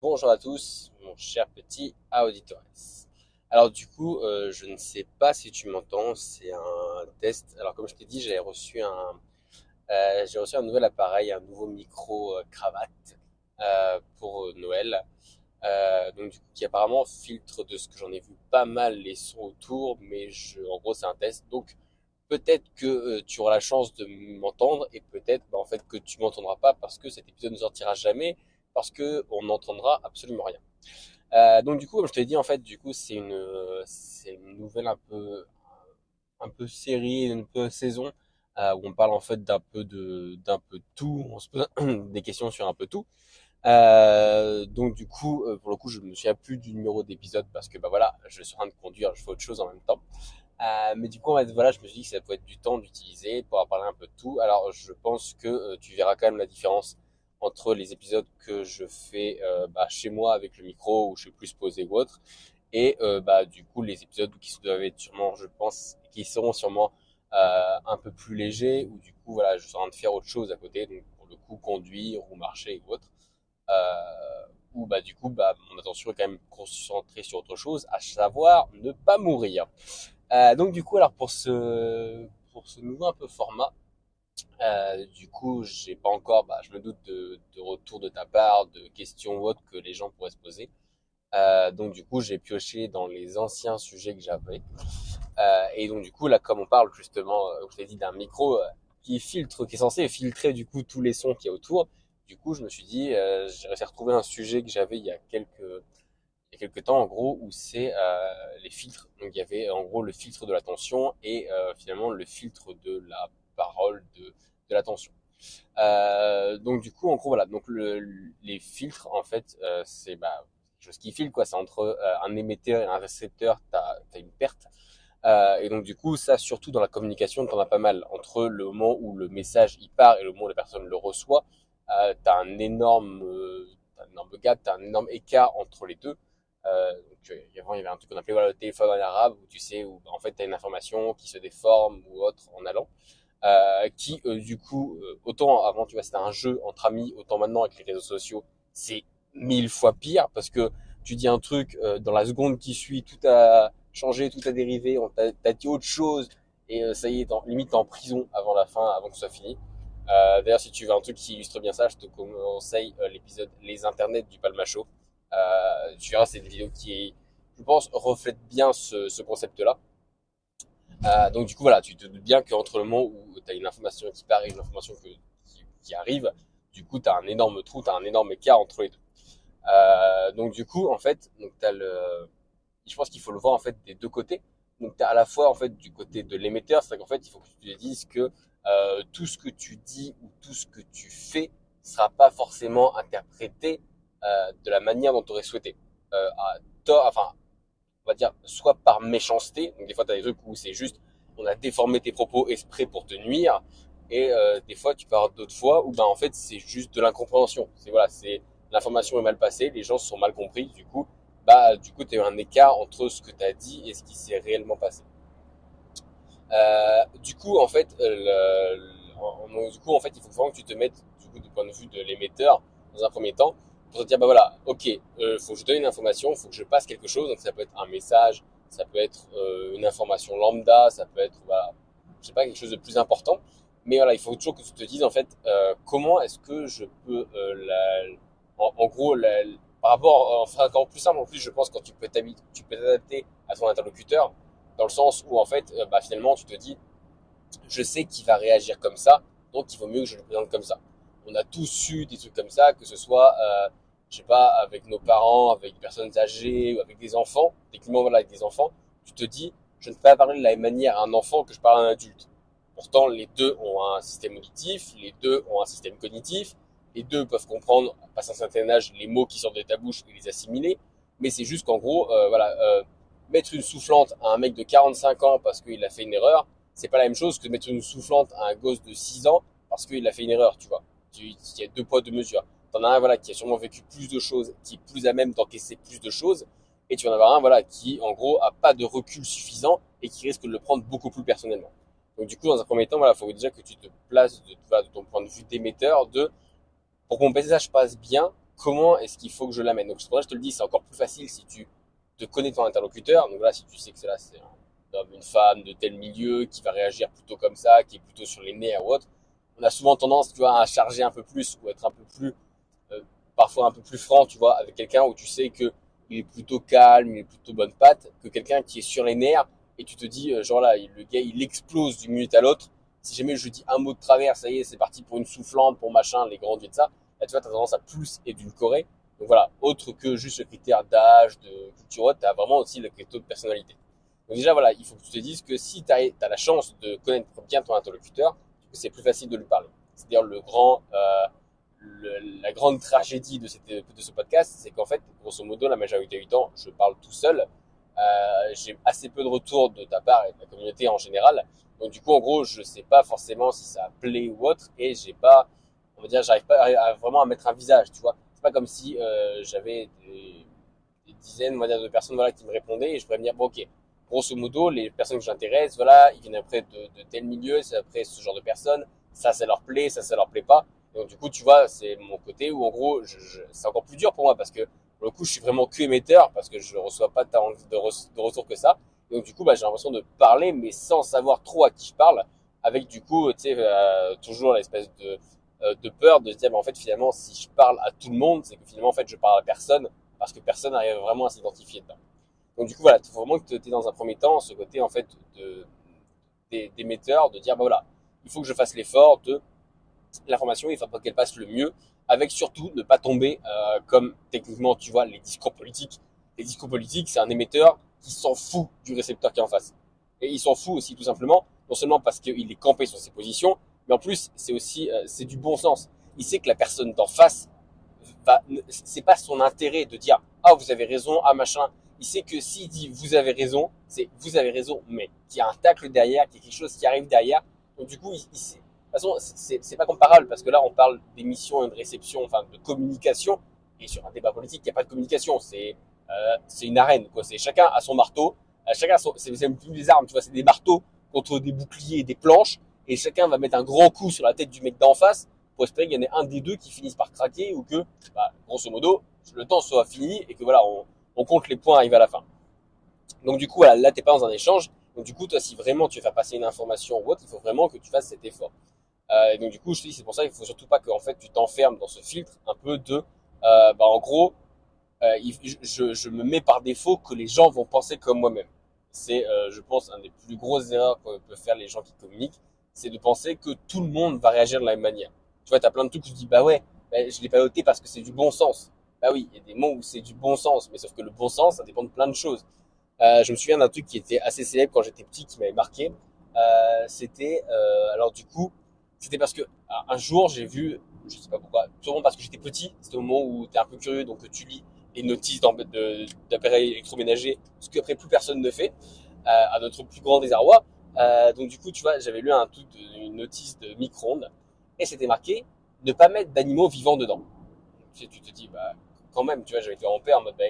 Bonjour à tous, mon cher petit auditeurs. Alors du coup, je ne sais pas si tu m'entends, c'est un test. Alors comme je t'ai dit, j'ai reçu un nouvel appareil, un nouveau micro cravate pour Noël. Donc du coup, qui apparemment filtre de ce que j'en ai vu pas mal les sons autour, mais en gros c'est un test. Donc peut-être que tu auras la chance de m'entendre et peut-être en fait que tu m'entendras pas parce que cet épisode ne sortira jamais parce que on n'entendra absolument rien. Donc du coup, comme je te l'ai dit, en fait, du coup, c'est une nouvelle un peu série, un peu saison, où on parle en fait d'un peu de tout, on se pose des questions sur un peu tout. Donc du coup, pour le coup, je me souviens plus du numéro d'épisode parce que bah voilà, je suis en train de conduire, je fais autre chose en même temps. Mais du coup, en fait, voilà, je me suis dit que ça pouvait être du temps d'utiliser pour parler un peu de tout. Alors, je pense que tu verras quand même la différence entre les épisodes que je fais chez moi avec le micro où je suis plus posé ou autre, et du coup les épisodes qui doivent être sûrement, je pense, qui seront sûrement un peu plus légers, où du coup voilà, je suis en train de faire autre chose à côté, donc pour le coup conduire ou marcher ou autre, où du coup mon attention est quand même concentrée sur autre chose, à savoir ne pas mourir. Donc du coup, alors pour ce nouveau un peu format, du coup, j'ai pas encore, je me doute de retour de ta part, de questions ou autres que les gens pourraient se poser. Donc du coup, j'ai pioché dans les anciens sujets que j'avais. Et donc du coup, là, comme on parle justement, je t'ai dit, d'un micro qui est censé filtrer du coup tous les sons qu'il y a autour. Du coup, je me suis dit, j'ai réussi à retrouver un sujet que j'avais il y a quelques temps en gros, où c'est les filtres. Donc il y avait en gros le filtre de l'attention et finalement le filtre de la parole, de l'attention. Donc du coup en gros voilà, donc les filtres en fait c'est quelque chose qui filtre quoi, c'est entre un émetteur et un récepteur, t'as une perte. Et donc du coup ça, surtout dans la communication, t'en as pas mal entre le moment où le message il part et le moment où la personne le reçoit. T'as un énorme gap, t'as un énorme écart entre les deux. Avant, il y avait un truc qu'on appelait le téléphone en arabe, où tu sais, où en fait, tu as une information qui se déforme ou autre en allant. Du coup, autant avant, tu vois, c'était un jeu entre amis, autant maintenant avec les réseaux sociaux, c'est 1000 fois pire parce que tu dis un truc, dans la seconde qui suit, tout a changé, tout a dérivé, t'as dit autre chose et ça y est, limite t'es en prison avant la fin, avant que ce soit fini. D'ailleurs, si tu veux un truc qui illustre bien ça, je te conseille l'épisode Les Internets du Palmacho. Tu verras, c'est une vidéo qui, je pense, reflète bien ce concept-là. Donc du coup, voilà, tu te doutes bien qu'entre le moment où tu as une information qui part et une information qui arrive, du coup, tu as un énorme trou, tu as un énorme écart entre les deux. Donc du coup, en fait, je pense qu'il faut le voir en fait des deux côtés. Donc tu as à la fois en fait du côté de l'émetteur, c'est-à-dire qu'en fait, il faut que tu te dises que tout ce que tu dis ou tout ce que tu fais sera pas forcément interprété de la manière dont tu aurais souhaité. À tort, enfin, on va dire, soit par méchanceté. Donc des fois, tu as des trucs où c'est juste, on a déformé tes propos exprès pour te nuire. Et des fois, tu peux avoir d'autres fois où en fait, c'est juste de l'incompréhension. C'est voilà, c'est l'information est mal passée, les gens se sont mal compris. Du coup, tu as eu un écart entre ce que tu as dit et ce qui s'est réellement passé. Du coup, en fait, du coup, en fait, il faut vraiment que tu te mettes du coup du point de vue de l'émetteur dans un premier temps pour te dire voilà, ok, faut que je donne une information, faut que je passe quelque chose. Donc ça peut être un message, ça peut être une information lambda, ça peut être voilà, je sais pas, quelque chose de plus important. Mais voilà, il faut toujours que tu te dises en fait comment est-ce que je peux en gros par rapport, enfin encore plus simple en plus, je pense quand tu peux t'adapter à ton interlocuteur dans le sens où en fait finalement tu te dis je sais qu'il va réagir comme ça, donc il vaut mieux que je le présente comme ça. On a tous eu des trucs comme ça, que ce soit, je sais pas, avec nos parents, avec des personnes âgées, ou avec des enfants, techniquement voilà, avec des enfants, tu te dis, je ne peux pas parler de la même manière à un enfant que je parle à un adulte. Pourtant, les deux ont un système auditif, les deux ont un système cognitif, les deux peuvent comprendre, passé un certain âge, les mots qui sortent de ta bouche et les assimiler, mais c'est juste qu'en gros, mettre une soufflante à un mec de 45 ans parce qu'il a fait une erreur, c'est pas la même chose que de mettre une soufflante à un gosse de 6 ans parce qu'il a fait une erreur, tu vois. Il y a deux poids, deux mesures. T'en as un, voilà, qui a sûrement vécu plus de choses, qui est plus à même d'encaisser plus de choses, et tu en as un, voilà, qui, en gros, a pas de recul suffisant et qui risque de le prendre beaucoup plus personnellement. Donc, du coup, dans un premier temps, voilà, faut déjà que tu te places de ton point de vue d'émetteur pour que mon message passe bien, comment est-ce qu'il faut que je l'amène. Donc c'est pour ça que je te le dis, c'est encore plus facile si tu te connais ton interlocuteur. Donc là, si tu sais que c'est un homme, une femme de tel milieu qui va réagir plutôt comme ça, qui est plutôt sur les nerfs ou autre, on a souvent tendance, tu vois, à charger un peu plus ou être un peu plus, parfois un peu plus franc, tu vois, avec quelqu'un où tu sais que il est plutôt calme, il est plutôt bonne patte, que quelqu'un qui est sur les nerfs et tu te dis, genre là, le gars, il explose d'une minute à l'autre. Si jamais je dis un mot de travers, ça y est, c'est parti pour une soufflante, pour machin, les grandes vies de ça. Là, tu vois, t'as tendance à plus édulcorer. Donc voilà, autre que juste le critère d'âge, de culture, t'as vraiment aussi le critère de personnalité. Donc déjà, voilà, il faut que tu te dises que si t'as la chance de connaître bien ton interlocuteur, c'est plus facile de lui parler. C'est-à-dire la grande tragédie de ce podcast, c'est qu'en fait, grosso modo, la majorité du temps, je parle tout seul. J'ai assez peu de retours de ta part et de la communauté en général. Donc du coup, en gros, je sais pas forcément si ça plaît ou autre, et j'ai pas, on va dire, j'arrive pas vraiment à mettre un visage, tu vois. C'est pas comme si j'avais des dizaines, on va dire, de personnes voilà qui me répondaient et je pourrais me dire bon, ok, grosso modo, les personnes que j'intéresse, voilà, ils viennent après de tel milieu, c'est après ce genre de personnes, ça leur plaît, ça leur plaît pas. Et donc du coup, tu vois, c'est mon côté où en gros, c'est encore plus dur pour moi parce que pour le coup, je suis vraiment que émetteur parce que je reçois pas tant de retour que ça. Et donc du coup, bah, j'ai l'impression de parler mais sans savoir trop à qui je parle, avec du coup, tu sais, toujours l'espèce de peur de se dire, mais en fait, finalement, si je parle à tout le monde, c'est que finalement, en fait, je parle à personne parce que personne n'arrive vraiment à s'identifier dedans. Donc du coup, voilà, il faut vraiment que tu aies dans un premier temps ce côté, en fait, d'émetteur, de dire, bah voilà, il faut que je fasse l'effort de l'information, il faut pas qu'elle passe le mieux, avec surtout ne pas tomber comme techniquement, tu vois, les discours politiques. Les discours politiques, c'est un émetteur qui s'en fout du récepteur qui est en face. Et il s'en fout aussi tout simplement, non seulement parce qu'il est campé sur ses positions, mais en plus, c'est aussi c'est du bon sens. Il sait que la personne d'en face c'est pas son intérêt de dire ah vous avez raison, ah machin. Il sait que s'il dit vous avez raison, c'est vous avez raison, mais qu'il y a un tacle derrière, qu'il y a quelque chose qui arrive derrière. Donc du coup, il sait. De toute façon, c'est pas comparable parce que là, on parle d'émission et de réception, enfin de communication. Et sur un débat politique, il n'y a pas de communication. C'est une arène, quoi. C'est chacun a son marteau, chacun a c'est même plus des armes, tu vois, c'est des marteaux contre des boucliers et des planches. Et chacun va mettre un grand coup sur la tête du mec d'en face pour espérer qu'il y en ait un des deux qui finisse par craquer ou que, bah, grosso modo, le temps soit fini et que voilà, on compte les points arrivés à la fin. Donc du coup, voilà, là, t'es pas dans un échange. Donc du coup, toi, si vraiment tu veux faire passer une information ou autre, il faut vraiment que tu fasses cet effort. Et donc du coup, je te dis, c'est pour ça qu'il faut surtout pas que en fait tu t'enfermes dans ce filtre un peu de, bah en gros, je me mets par défaut que les gens vont penser comme moi-même. C'est, je pense, un des plus grosses erreurs que peuvent faire les gens qui communiquent, c'est de penser que tout le monde va réagir de la même manière. Tu vois, t'as plein de trucs où tu dis, bah ouais, bah, je l'ai pas noté parce que c'est du bon sens. Bah oui, il y a des mots où c'est du bon sens, mais sauf que le bon sens, ça dépend de plein de choses. Je me souviens d'un truc qui était assez célèbre quand j'étais petit, qui m'avait marqué. C'était, alors du coup, c'était parce que un jour j'ai vu, je sais pas pourquoi, sûrement parce que j'étais petit, c'était au moment où t'es un peu curieux, donc tu lis les notices d'appareils électroménagers, ce qu'après plus personne ne fait, à notre plus grand désarroi. Donc du coup, tu vois, j'avais lu une notice de micro-ondes, et c'était marqué ne pas mettre d'animaux vivants dedans. Tu te dis, bah quand même, tu vois, j'avais été en père en mode, bah,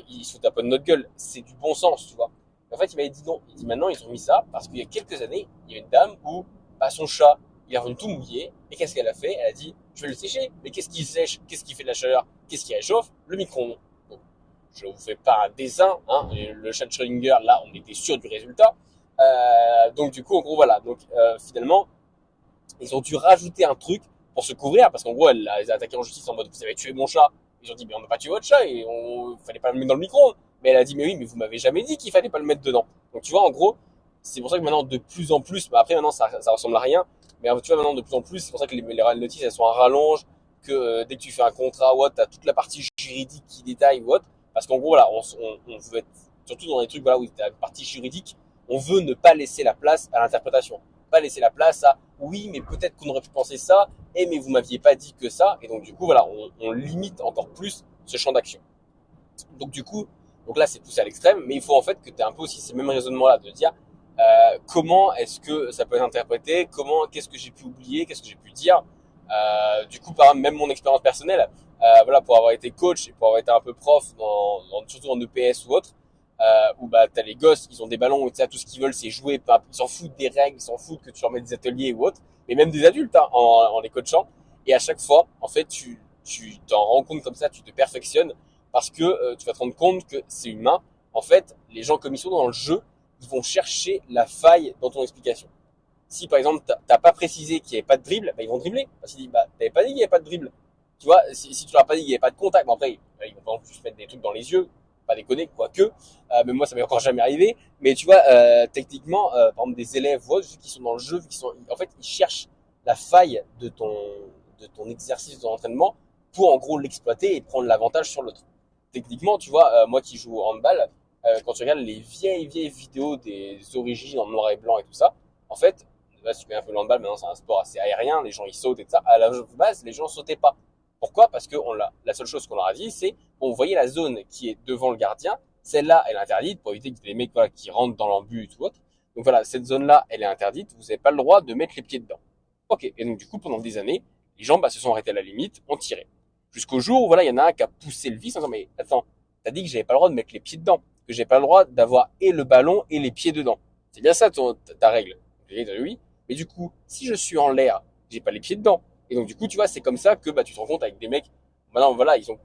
ils se foutent un peu de notre gueule, c'est du bon sens, tu vois. En fait, il m'avait dit non. Il dit maintenant, ils ont mis ça parce qu'il y a quelques années, il y a une dame où bah, son chat, il est revenu tout mouillé. Et qu'est-ce qu'elle a fait? Elle a dit, je vais le sécher. Mais qu'est-ce qui sèche? Qu'est-ce qui fait de la chaleur? Qu'est-ce qui réchauffe? Le micro-ondes. Donc, je vous fais pas un dessin, hein. Le chat de Schrödinger, là, on était sûr du résultat. Donc, du coup, en gros, voilà. Donc, finalement, ils ont dû rajouter un truc pour se couvrir parce qu'en gros, elle les a attaqués en justice en mode, vous avez tué mon chat. Ils ont dit, mais on n'a pas tué votre chat et fallait pas le mettre dans le micro. Mais elle a dit, mais oui, mais vous m'avez jamais dit qu'il fallait pas le mettre dedans. Donc tu vois, en gros, c'est pour ça que maintenant, de plus en plus, bah après maintenant, ça ressemble à rien. Mais tu vois, maintenant, de plus en plus, c'est pour ça que les notices, elles sont à rallonge, que dès que tu fais un contrat ou autre, t'as toute la partie juridique qui détaille ou autre. Parce qu'en gros, voilà, on veut être, surtout dans les trucs, voilà, où t'as la partie juridique, on veut ne pas laisser la place à l'interprétation. Pas laisser la place à, oui, mais peut-être qu'on aurait pu penser ça, et mais vous m'aviez pas dit que ça. Et donc, du coup, voilà, on limite encore plus ce champ d'action. Donc, du coup, donc là, c'est poussé à l'extrême, mais il faut en fait que tu aies un peu aussi ces mêmes raisonnements-là, de dire comment est-ce que ça peut être interprété, qu'est-ce que j'ai pu oublier, qu'est-ce que j'ai pu dire. Du coup, par exemple, même mon expérience personnelle, voilà, pour avoir été coach et pour avoir été un peu prof, surtout en EPS ou autre, où bah t'as les gosses, ils ont des ballons, et tout ce qu'ils veulent, c'est jouer, ils s'en foutent des règles, ils s'en foutent que tu leur mets des ateliers ou autre, mais même des adultes hein, en les coachant. Et à chaque fois, en fait, tu tu t'en rends compte comme ça, tu te perfectionnes parce que tu vas te rendre compte que c'est humain. En fait, les gens comme ils sont dans le jeu, ils vont chercher la faille dans ton explication. Si par exemple t'as pas précisé qu'il n'y avait pas de dribble, bah, ils vont dribbler. Parce qu'ils disent bah t'avais pas dit qu'il n'y avait pas de dribble. Tu vois, si tu leur as pas dit qu'il n'y avait pas de contact, bon après ils vont pas juste mettre des trucs dans les yeux, pas déconner, quoique. Mais moi ça m'est encore jamais arrivé. Mais tu vois, techniquement, par exemple des élèves vu qu'ils sont dans le jeu, vu qu'ils sont, en fait ils cherchent la faille de ton exercice de l'entraînement pour en gros l'exploiter et prendre l'avantage sur l'autre. Techniquement, tu vois, moi qui joue au handball, quand tu regardes les vieilles vidéos des origines en noir et blanc et tout ça, en fait, là, si tu mets un peu le handball, maintenant c'est un sport assez aérien, les gens ils sautent et tout ça. À la base, les gens sautaient pas. Pourquoi? Parce que la seule chose qu'on leur a dit, c'est, bon, vous voyez la zone qui est devant le gardien, celle-là, elle est interdite pour éviter que les mecs voilà, qui rentrent dans l'embut ou autre. Donc voilà, cette zone-là, elle est interdite, vous n'avez pas le droit de mettre les pieds dedans. Ok, et donc du coup, pendant des années, les gens se sont arrêtés à la limite, ont tiré. Jusqu'au jour où voilà, il y en a un qui a poussé le vice en disant, mais attends, t'as dit que j'avais pas le droit de mettre les pieds dedans, que j'avais pas le droit d'avoir et le ballon et les pieds dedans. C'est bien ça ta règle. J'ai dit oui, mais du coup, si je suis en l'air, j'ai pas les pieds dedans. Et donc du coup, tu vois, c'est comme ça que tu te rends compte avec des mecs. Maintenant, voilà, ils ont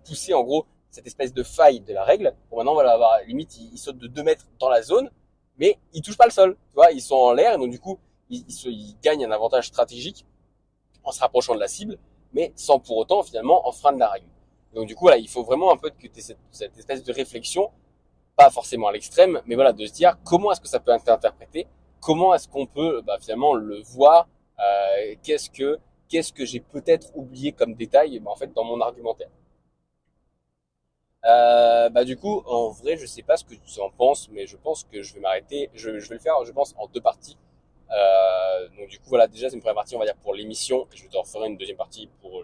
poussé en gros cette espèce de faille de la règle. Pour maintenant, voilà, limite, ils sautent de 2 mètres dans la zone, mais ils touchent pas le sol. Tu vois, ils sont en l'air, et donc du coup, ils gagnent un avantage stratégique en se rapprochant de la cible, mais sans pour autant finalement enfreindre la règle. Donc du coup, voilà, il faut vraiment un peu que tu aies cette espèce de réflexion, pas forcément à l'extrême, mais voilà, de se dire comment est-ce que ça peut être interprété, comment est-ce qu'on peut finalement le voir, qu'est-ce que j'ai peut-être oublié comme détail en fait dans mon argumentaire. Du coup, en vrai, je sais pas ce que tu en penses, mais je pense que je vais m'arrêter. Je vais le faire, je pense, en 2 parties. Donc du coup, voilà, déjà c'est une première partie, on va dire pour l'émission, et je te referai une deuxième partie pour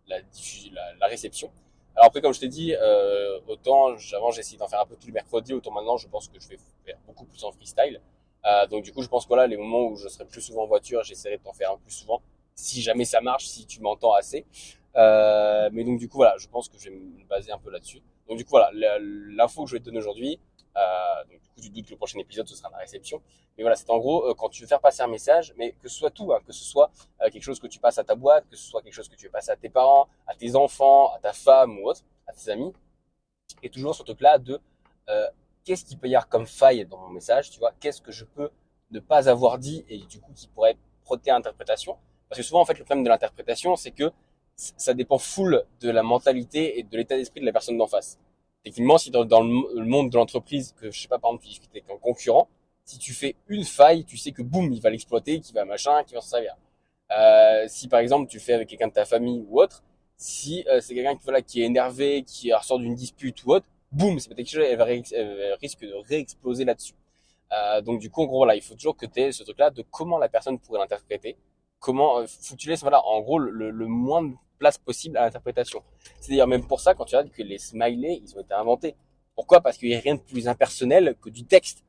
la réception. Alors après, comme je t'ai dit, autant avant j'ai essayé d'en faire un peu tous les mercredis, autant maintenant je pense que je vais faire beaucoup plus en freestyle. Donc du coup, je pense que là, les moments où je serai plus souvent en voiture, j'essaierai de t'en faire un plus souvent, si jamais ça marche, si tu m'entends assez. Mais donc du coup, voilà, je pense que je vais me baser un peu là-dessus. Donc du coup, voilà, l'info que je vais te donner aujourd'hui, donc du coup, tu te doutes que le prochain épisode, ce sera la réception. Mais voilà, c'est en gros quand tu veux faire passer un message, mais que ce soit tout, hein, que ce soit quelque chose que tu passes à ta boîte, que ce soit quelque chose que tu veux passer à tes parents, à tes enfants, à ta femme ou autre, à tes amis, et toujours ce truc-là de euh, qu'est-ce qu'il peut y avoir comme faille dans mon message, tu vois, qu'est-ce que je peux ne pas avoir dit et du coup qui pourrait prêter à interprétation. Parce que souvent en fait le problème de l'interprétation, c'est que ça dépend full de la mentalité et de l'état d'esprit de la personne d'en face. Techniquement, si dans le monde de l'entreprise, que je sais pas, par exemple, tu discutes avec un concurrent, si tu fais une faille, tu sais que boum, il va l'exploiter, qu'il va machin, qu'il va s'en servir. Si par exemple tu fais avec quelqu'un de ta famille ou autre, si c'est quelqu'un qui est énervé, qui ressort d'une dispute ou autre, boum, c'est peut-être quelque chose, elle risque de réexploser là-dessus. Donc du coup, en gros, voilà, il faut toujours que tu aies ce truc-là de comment la personne pourrait l'interpréter, comment faut que tu laisses voilà, en gros le moins de place possible à l'interprétation. C'est d'ailleurs même pour ça quand tu regardes que les smileys, ils ont été inventés. Pourquoi? Parce qu'il n'y a rien de plus impersonnel que du texte.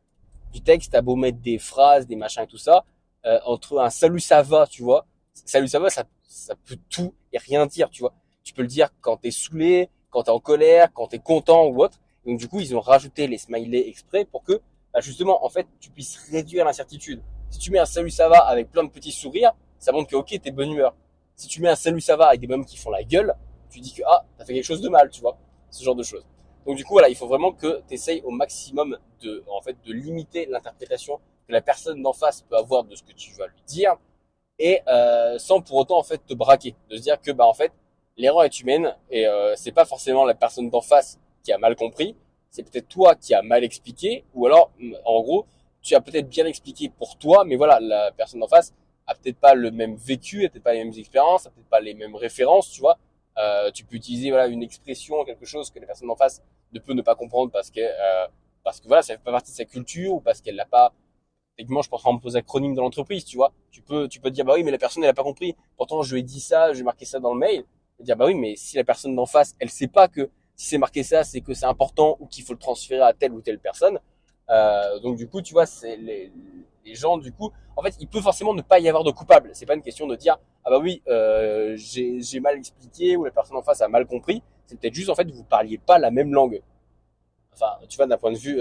Du texte, t'as beau mettre des phrases, des machins et tout ça, entre un salut ça va, tu vois, salut ça va, ça peut tout et rien dire, tu vois. Tu peux le dire quand t'es saoulé, quand t'es en colère, quand t'es content ou autre. Donc du coup, ils ont rajouté les smileys exprès pour que, justement, en fait, tu puisses réduire l'incertitude. Si tu mets un salut ça va avec plein de petits sourires, ça montre que ok, t'es de bonne humeur. Si tu mets un salut ça va avec des bonhommes qui font la gueule, tu dis que t'as fait quelque chose de mal, tu vois, ce genre de choses. Donc du coup voilà, il faut vraiment que tu essayes au maximum de limiter l'interprétation que la personne d'en face peut avoir de ce que tu vas lui dire et sans pour autant en fait te braquer, de se dire que en fait l'erreur est humaine et c'est pas forcément la personne d'en face qui a mal compris, c'est peut-être toi qui a mal expliqué ou alors en gros tu as peut-être bien expliqué pour toi, mais voilà la personne d'en face a peut-être pas le même vécu, a peut-être pas les mêmes expériences, a peut-être pas les mêmes références, tu vois. Tu peux utiliser voilà une expression, quelque chose que la personne en face ne peut ne pas comprendre parce que voilà ça fait pas partie de sa culture ou parce qu'elle l'a pas. Techniquement, je pense par exemple aux acronymes de l'entreprise, tu vois. Tu peux te dire bah oui mais la personne elle a pas compris. Pourtant je lui ai dit ça, je lui ai marqué ça dans le mail. Et dire bah oui mais si la personne d'en face elle sait pas que si c'est marqué ça c'est que c'est important ou qu'il faut le transférer à telle ou telle personne. Donc du coup tu vois c'est les gens du coup en fait il peut forcément ne pas y avoir de coupable. C'est pas une question de dire ah bah oui j'ai mal expliqué ou la personne en face a mal compris. C'est peut-être juste en fait vous parliez pas la même langue. Enfin tu vois d'un point de vue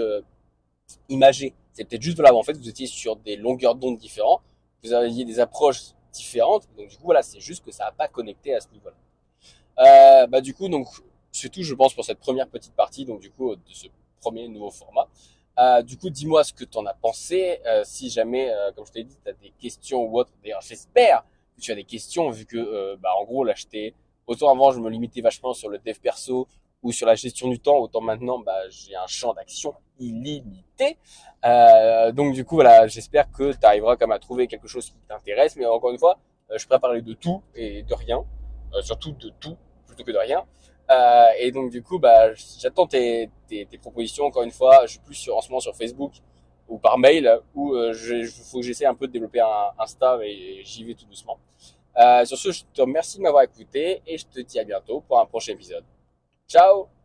imagé. C'est peut-être juste voilà en fait vous étiez sur des longueurs d'onde différentes, vous aviez des approches différentes. Donc du coup voilà c'est juste que ça n'a pas connecté à ce niveau-là. Du coup, donc, c'est tout, je pense, pour cette première petite partie, donc du coup, de ce premier nouveau format. Du coup, dis-moi ce que tu en as pensé. Si jamais, comme je t'ai dit, tu as des questions ou autre. D'ailleurs, j'espère que tu as des questions, vu que, en gros, là, autant avant, je me limitais vachement sur le dev perso ou sur la gestion du temps, autant maintenant, j'ai un champ d'action illimité. Donc, du coup, voilà, j'espère que tu arriveras comme à trouver quelque chose qui t'intéresse. Mais encore une fois, je suis prêt à parler de tout et de rien. Surtout de tout plutôt que de rien. Et donc du coup, j'attends tes propositions. Encore une fois, je suis plus en ce moment sur Facebook ou par mail, où faut que j'essaie un peu de développer un Insta et j'y vais tout doucement. Sur ce, je te remercie de m'avoir écouté et je te dis à bientôt pour un prochain épisode. Ciao!